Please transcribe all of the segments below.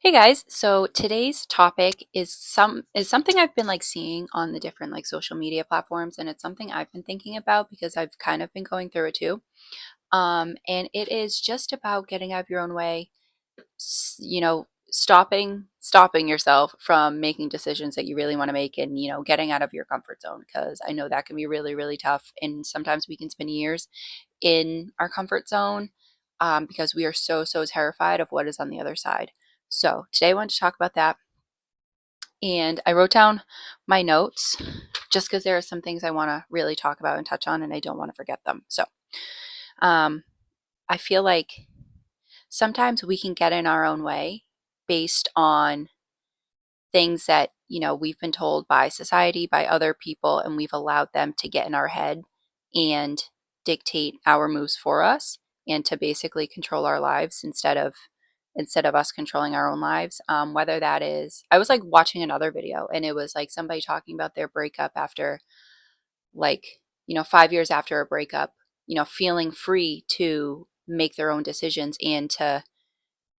Hey guys, so today's topic is something I've been like seeing on the different like social media platforms, and it's something I've been thinking about because I've kind of been going through it too. And it is just about getting out of your own way, stopping yourself from making decisions that you really want to make, and getting out of your comfort zone, because I know that can be really, really tough, and sometimes we can spend years in our comfort zone because we are so terrified of what is on the other side. So today I wanted to talk about that, and I wrote down my notes just because there are some things I want to really talk about and touch on, and I don't want to forget them. So um, I feel like sometimes we can get in our own way based on things that we've been told by society, by other people, and we've allowed them to get in our head and dictate our moves for us, and to basically control our lives instead of us controlling our own lives. Whether that is, I was like watching another video, and it was like somebody talking about their breakup after, like, 5 years after a breakup, feeling free to make their own decisions and to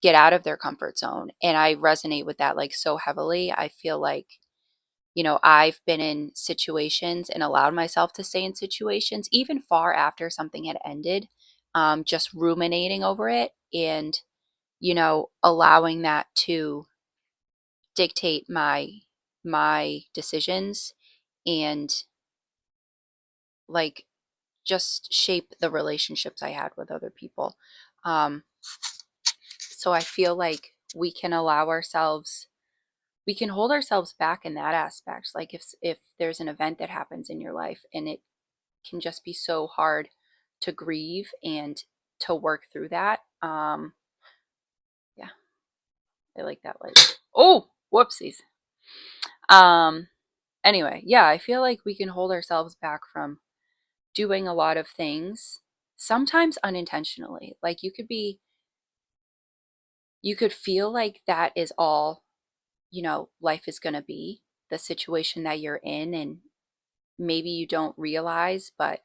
get out of their comfort zone. And I resonate with that like so heavily. I feel like, I've been in situations and allowed myself to stay in situations even far after something had ended, just ruminating over it, and, allowing that to dictate my decisions, and like just shape the relationships I had with other people. Um, so I feel like we can hold ourselves back in that aspect. Like if there's an event that happens in your life, and it can just be so hard to grieve and to work through that. Yeah, I like that. Like, oh, whoopsies. Um, anyway, yeah, I feel like we can hold ourselves back from doing a lot of things, sometimes unintentionally. Like you could feel like that is all, life is going to be, the situation that you're in, and maybe you don't realize, but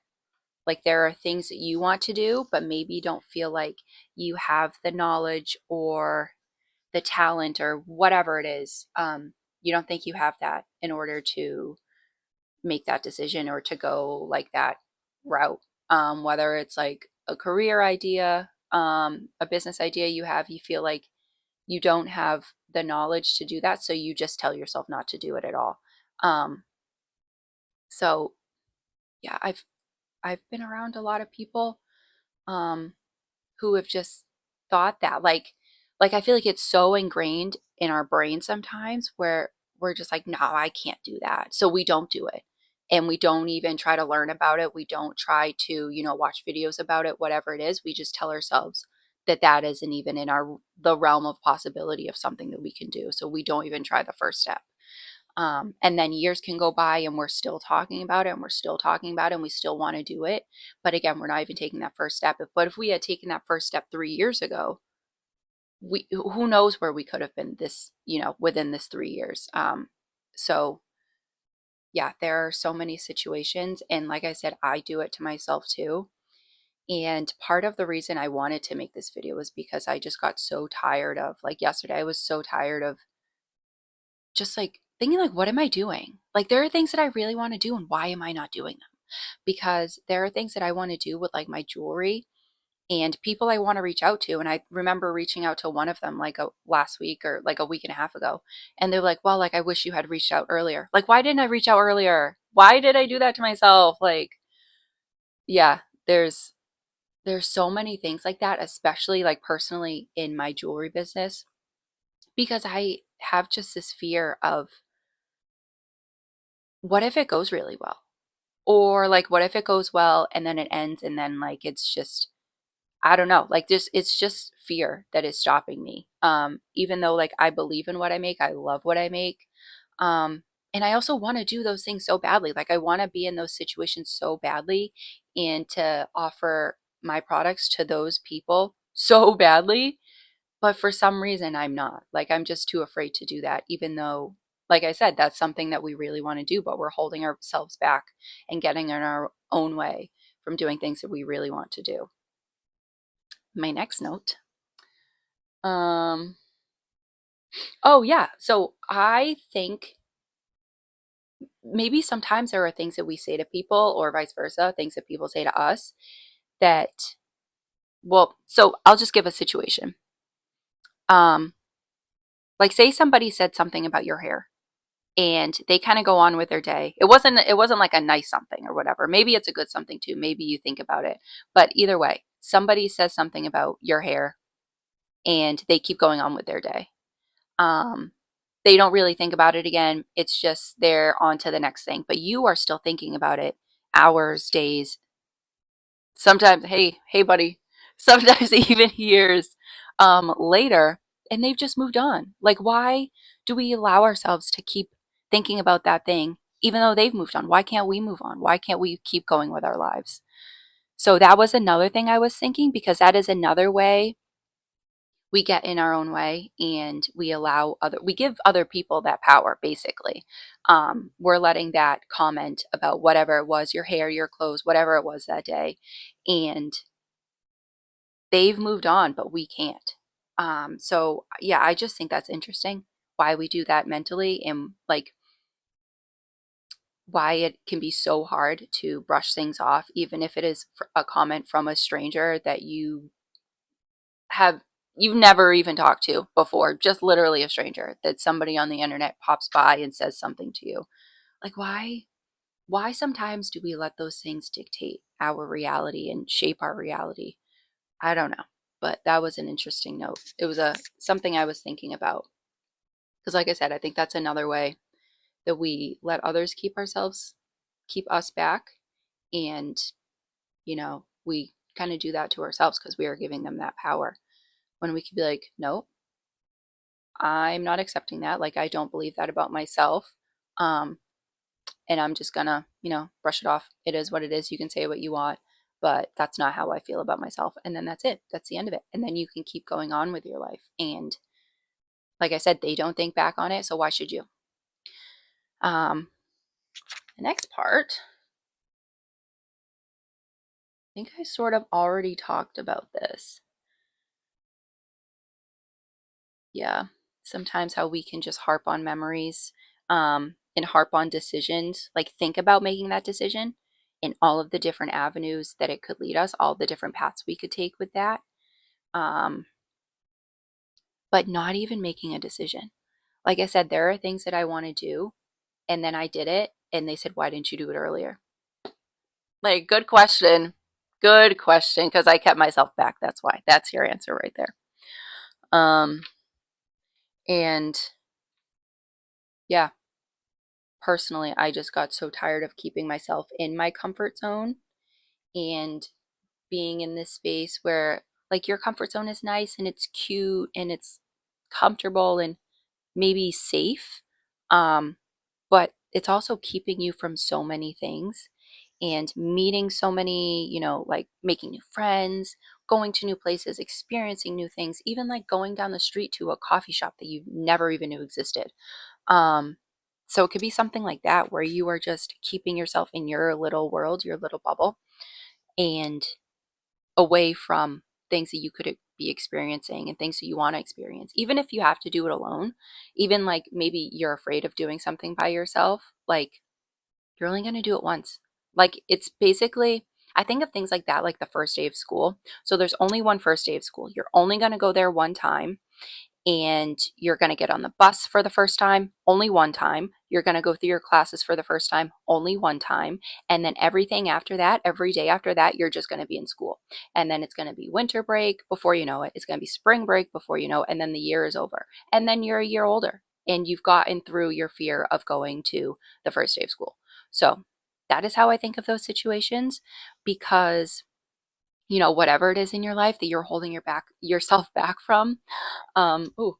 like there are things that you want to do, but maybe you don't feel like you have the knowledge or the talent or whatever it is. You don't think you have that in order to make that decision or to go like that route. Whether it's like a career idea, a business idea you feel like you don't have the knowledge to do that, so you just tell yourself not to do it at all. Um, so yeah, I've been around a lot of people um, who have just thought that, like I feel like it's so ingrained in our brain sometimes, where we're just like, no, I can't do that, so we don't do it, and we don't even try to learn about it. We don't try to watch videos about it, whatever it is. We just tell ourselves that that isn't even in our the realm of possibility of something that we can do, so we don't even try the first step. And then years can go by, and we're still talking about it, and we're still talking about it, and we still want to do it. But again, we're not even taking that first step. But if we had taken that first step 3 years ago, who knows where we could have been within this 3 years. So yeah, there are so many situations. And like I said, I do it to myself too. And part of the reason I wanted to make this video was because I just got so tired of, like, yesterday, I was so tired of just like thinking, like, what am I doing? Like, there are things that I really want to do, and why am I not doing them? Because there are things that I want to do with like my jewelry, and people I want to reach out to. And I remember reaching out to one of them like last week, or like a week and a half ago. And they're like, well, like, I wish you had reached out earlier. Like, why didn't I reach out earlier? Why did I do that to myself? Like, yeah, there's so many things like that, especially like personally in my jewelry business, because I have just this fear of, what if it goes really well? Or like, what if it goes well and then it ends, and then like it's just, I don't know, like this, it's just fear that is stopping me. Even though like I believe in what I make, I love what I make. Um, and I also want to do those things so badly. Like, I want to be in those situations so badly, and to offer my products to those people so badly. But for some reason, I'm not. Like, I'm just too afraid to do that, even though, like I said, that's something that we really want to do, but we're holding ourselves back and getting in our own way from doing things that we really want to do. My next note. Um, Oh, yeah. So I think maybe sometimes there are things that we say to people or vice versa, things that people say to us that, well, so I'll just give a situation. Um, like say somebody said something about your hair and they kind of go on with their day. It wasn't like a nice something or whatever. Maybe it's a good something too. Maybe you think about it. But either way, somebody says something about your hair and they keep going on with their day. Um, they don't really think about it again. It's just they're on to the next thing. But you are still thinking about it hours, days, sometimes, hey, buddy, sometimes even years later, and they've just moved on. Like, why do we allow ourselves to keep thinking about that thing, even though they've moved on? Why can't we move on? Why can't we keep going with our lives? So that was another thing I was thinking because that is another way we get in our own way and we give other people that power basically. We're letting that comment about whatever it was, your hair, your clothes, whatever it was that day, and they've moved on but we can't. So yeah, I just think that's interesting why we do that mentally, and like why it can be so hard to brush things off even if it is a comment from a stranger that have you've never even talked to before, just literally a stranger, that somebody on the internet pops by and says something to you. Like why sometimes do we let those things dictate our reality and shape our reality? I don't know. But that was an interesting note. It was a something I was thinking about. Because like I said, I think that's another way that we let others keep us back, and we kind of do that to ourselves because we are giving them that power when we could be like, no, I'm not accepting that. Like, I don't believe that about myself. Um, and I'm just gonna, brush it off. It is what it is. You can say what you want, but that's not how I feel about myself. And then that's it. That's the end of it. And then you can keep going on with your life. And like I said, they don't think back on it. So why should you? Um, the next part, I think I sort of already talked about this. Yeah. Sometimes how we can just harp on memories, and harp on decisions, like think about making that decision and all of the different avenues that it could lead us, all the different paths we could take with that. Um, but not even making a decision. Like I said, there are things that I want to do, and then I did it, and they said, why didn't you do it earlier? Like, good question. Good question, because I kept myself back. That's why. That's your answer right there. Um, and yeah, personally, I just got so tired of keeping myself in my comfort zone and being in this space where, like, your comfort zone is nice and it's cute and it's comfortable and maybe safe. Um, but it's also keeping you from so many things and meeting so many, like making new friends, going to new places, experiencing new things, even like going down the street to a coffee shop that you never even knew existed. Um, so it could be something like that where you are just keeping yourself in your little world, your little bubble, and away from things that you could be experiencing and things that you want to experience. Even if you have to do it alone, even like maybe you're afraid of doing something by yourself, like you're only going to do it once. Like it's basically, I think of things like that, like the first day of school. So there's only one first day of school. You're only going to go there one time, and you're going to get on the bus for the first time, only one time. You're going to go through your classes for the first time, only one time. And then everything after that, every day after that, you're just going to be in school. And then it's going to be winter break before you know it. It's going to be spring break before you know it. And then the year is over. And then you're a year older and you've gotten through your fear of going to the first day of school. So that is how I think of those situations, because whatever it is in your life that you're holding yourself back from, oh,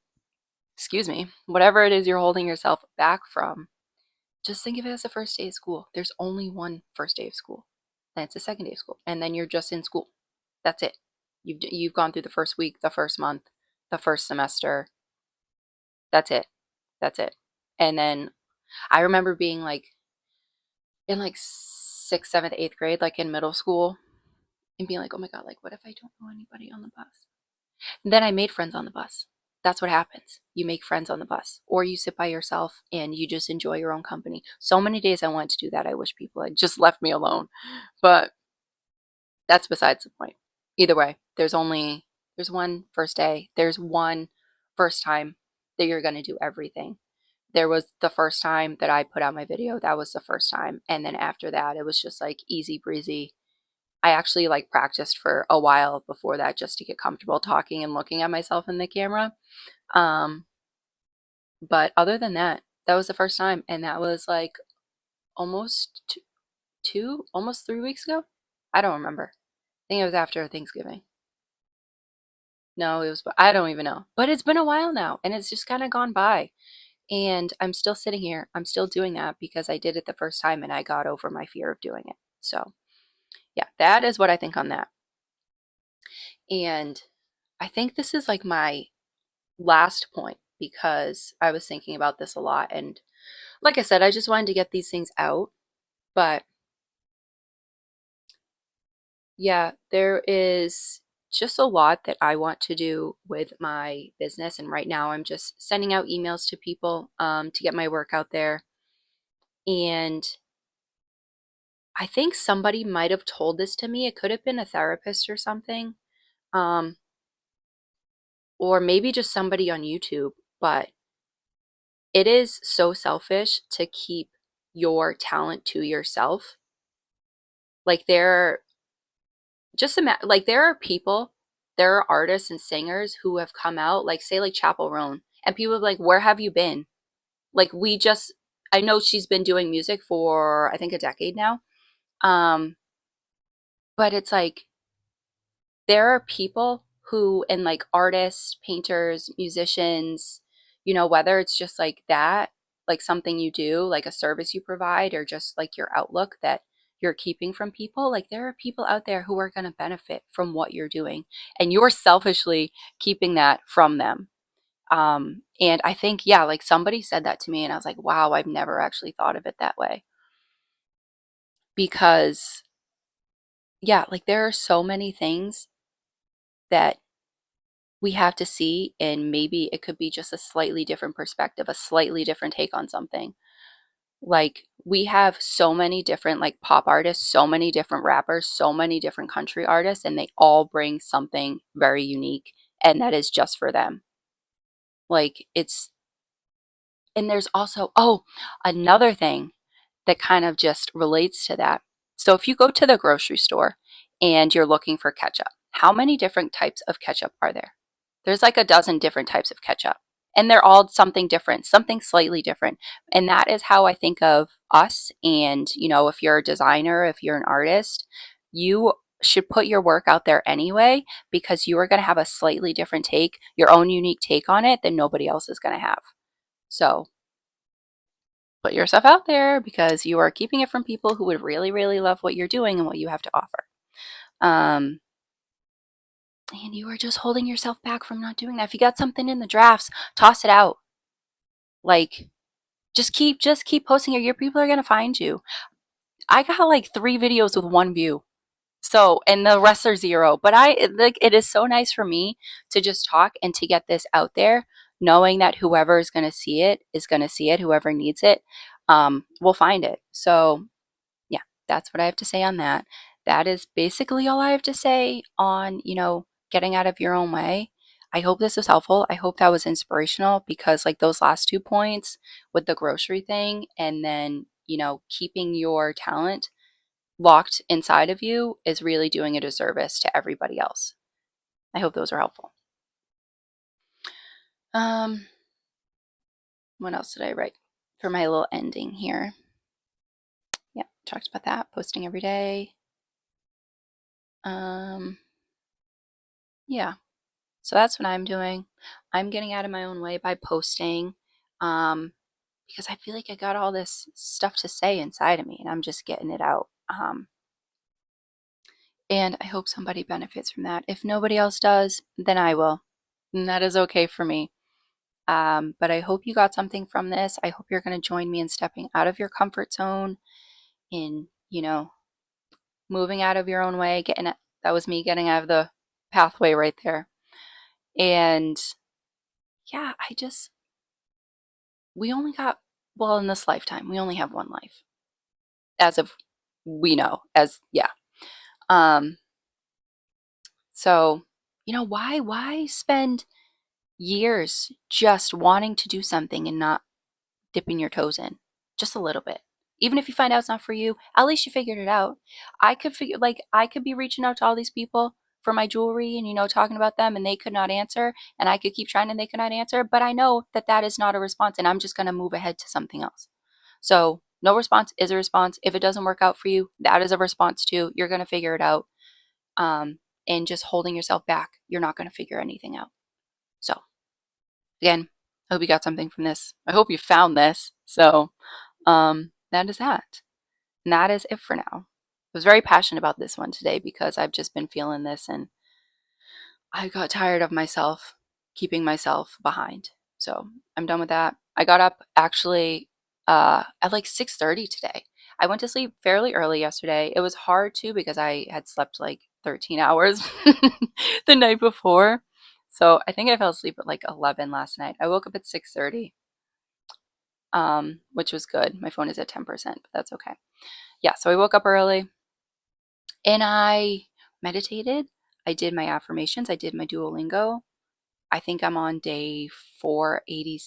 excuse me, whatever it is you're holding yourself back from, just think of it as the first day of school. There's only one first day of school, then it's the second day of school, and then you're just in school. That's it. You've gone through the first week, the first month, the first semester. That's it. That's it. And then I remember being like in like sixth, seventh, eighth grade, like in middle school, and being like, oh my God, like what if I don't know anybody on the bus? And then I made friends on the bus. that's what happens. You make friends on the bus, or you sit by yourself and you just enjoy your own company. So many days I wanted to do that. I wish people had just left me alone. But that's besides the point. Either way, there's one first day, there's one first time that you're going to do everything. There was the first time that I put out my video, that was the first time. And then after that, it was just like easy breezy. I actually like practiced for a while before that just to get comfortable talking and looking at myself in the camera. Um, but other than that, that was the first time. And that was like almost almost 3 weeks ago. I don't remember. I think it was after Thanksgiving. No, it was, I don't even know. But it's been a while now and it's just kind of gone by. And I'm still sitting here. I'm still doing that because I did it the first time and I got over my fear of doing it. So, yeah, that is what I think on that. And I think this is like my last point because I was thinking about this a lot. And like I said, I just wanted to get these things out. But yeah, there is just a lot that I want to do with my business. And right now I'm just sending out emails to people to get my work out there. And I think somebody might have told this to me. It could have been a therapist or something, um, or maybe just somebody on YouTube. But it is so selfish to keep your talent to yourself. Like there are people, there are artists and singers who have come out, like say like Chapel Roan, and people are like, "Where have you been?" Like I know she's been doing music for I think a decade now, um, but it's like there are people who, and like artists, painters, musicians, whether it's just like that, like something you do, like a service you provide, or just like your outlook that you're keeping from people, like there are people out there who are going to benefit from what you're doing, and you're selfishly keeping that from them. And I think, yeah, like somebody said that to me, and I was like, wow, I've never actually thought of it that way. Because, yeah, like there are so many things that we have to see, and maybe it could be just a slightly different perspective, a slightly different take on something. Like we have so many different like pop artists, so many different rappers, so many different country artists, and they all bring something very unique, and that is just for them. Like it's and there's also, oh, another thing that kind of just relates to that. So if you go to the grocery store and you're looking for ketchup, how many different types of ketchup are there? There's like a dozen different types of ketchup, and they're all something different, something slightly different. And that is how I think of us. And, if you're a designer, if you're an artist, you should put your work out there anyway, because you are going to have a slightly different take, your own unique take on it than nobody else is going to have. So put yourself out there because you are keeping it from people who would really, really love what you're doing and what you have to offer. Um, and you are just holding yourself back from not doing that. If you got something in the drafts, toss it out. Like, just keep posting it. Your people are gonna find you. I got like 3 videos with 1 view. So, and the rest are zero. But like it is so nice for me to just talk and to get this out there, knowing that whoever is going to see it is going to see it. Whoever needs it, will find it. So, yeah, that's what I have to say on that. That is basically all I have to say on, getting out of your own way. I hope this was helpful. I hope that was inspirational because, like, those last 2 points with the grocery thing and then, keeping your talent locked inside of you is really doing a disservice to everybody else. I hope those are helpful. Um, what else did I write for my little ending here? Yeah, talked about that. Posting every day. Yeah. So that's what I'm doing. I'm getting out of my own way by posting, um, because I feel like I got all this stuff to say inside of me and I'm just getting it out. And I hope somebody benefits from that. If nobody else does, then I will. And that is okay for me. But I hope you got something from this. I hope you're going to join me in stepping out of your comfort zone, in, moving out of your own way, that was me getting out of the pathway right there. And yeah, we only got, well, in this lifetime, we only have one life. As of we know, as, yeah. Um, so, why spend years just wanting to do something and not dipping your toes in just a little bit? Even if you find out it's not for you, at least you figured it out. I could be reaching out to all these people for my jewelry and, talking about them, and they could not answer, and I could keep trying and they could not answer, but I know that that is not a response, and I'm just going to move ahead to something else. So, no response is a response. If it doesn't work out for you, that is a response too. You're going to figure it out. Um, and just holding yourself back, you're not going to figure anything out. So, again, I hope you got something from this. I hope you found this. So, that is that. And that is it for now. I was very passionate about this one today because I've just been feeling this and I got tired of myself keeping myself behind. So I'm done with that. I got up actually at like 6:30 today. I went to sleep fairly early yesterday. It was hard too because I had slept like 13 hours the night before. So I think I fell asleep at like 11 last night. I woke up at 6:30, which was good. My phone is at 10%, but that's okay. Yeah, so I woke up early and I meditated. I did my affirmations. I did my Duolingo. I think I'm on day 480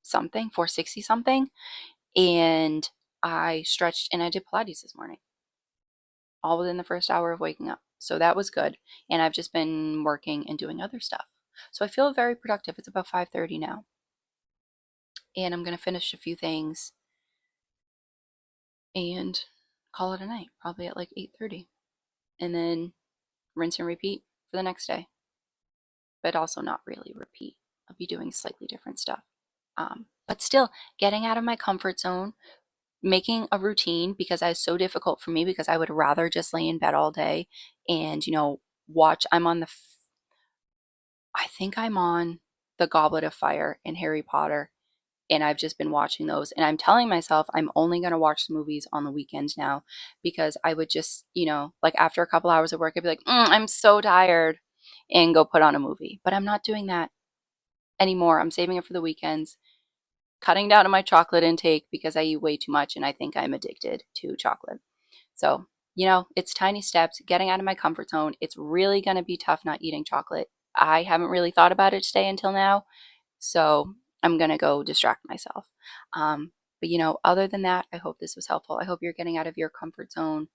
something, 460 something. And I stretched and I did Pilates this morning, all within the first hour of waking up. So that was good. And I've just been working and doing other stuff. So I feel very productive. It's about 5:30 now. And I'm going to finish a few things and call it a night, probably at like 8:30. And then rinse and repeat for the next day. But also not really repeat. I'll be doing slightly different stuff. But still, getting out of my comfort zone, making a routine because it's so difficult for me because I would rather just lay in bed all day and, watch. I think I'm on the Goblet of Fire and Harry Potter, and I've just been watching those. And I'm telling myself I'm only going to watch the movies on the weekends now because I would just, like after a couple hours of work, I'd be like, I'm so tired, and go put on a movie. But I'm not doing that anymore. I'm saving it for the weekends, cutting down on my chocolate intake because I eat way too much and I think I'm addicted to chocolate. So, it's tiny steps, getting out of my comfort zone. It's really going to be tough not eating chocolate. I haven't really thought about it today until now. So, I'm going to go distract myself. But, other than that, I hope this was helpful. I hope you're getting out of your comfort zone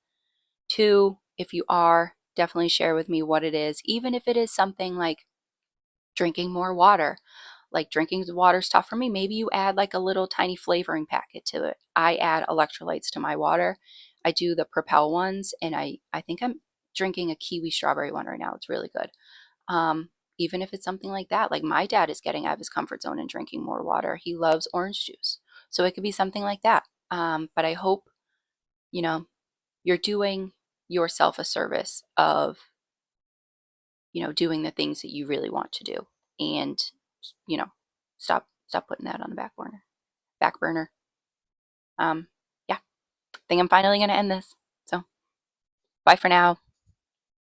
too. If you are, definitely share with me what it is, even if it is something like drinking more water. Like drinking the water is tough for me. Maybe you add like a little tiny flavoring packet to it. I add electrolytes to my water. I do the Propel ones, and I think I'm drinking a kiwi strawberry one right now. It's really good. Even if it's something like that, like my dad is getting out of his comfort zone and drinking more water. He loves orange juice, so it could be something like that. But I hope you know you're doing yourself a service of doing the things that you really want to do, and you know stop putting that on the back burner. Yeah, I think I'm finally going to end this. So bye for now.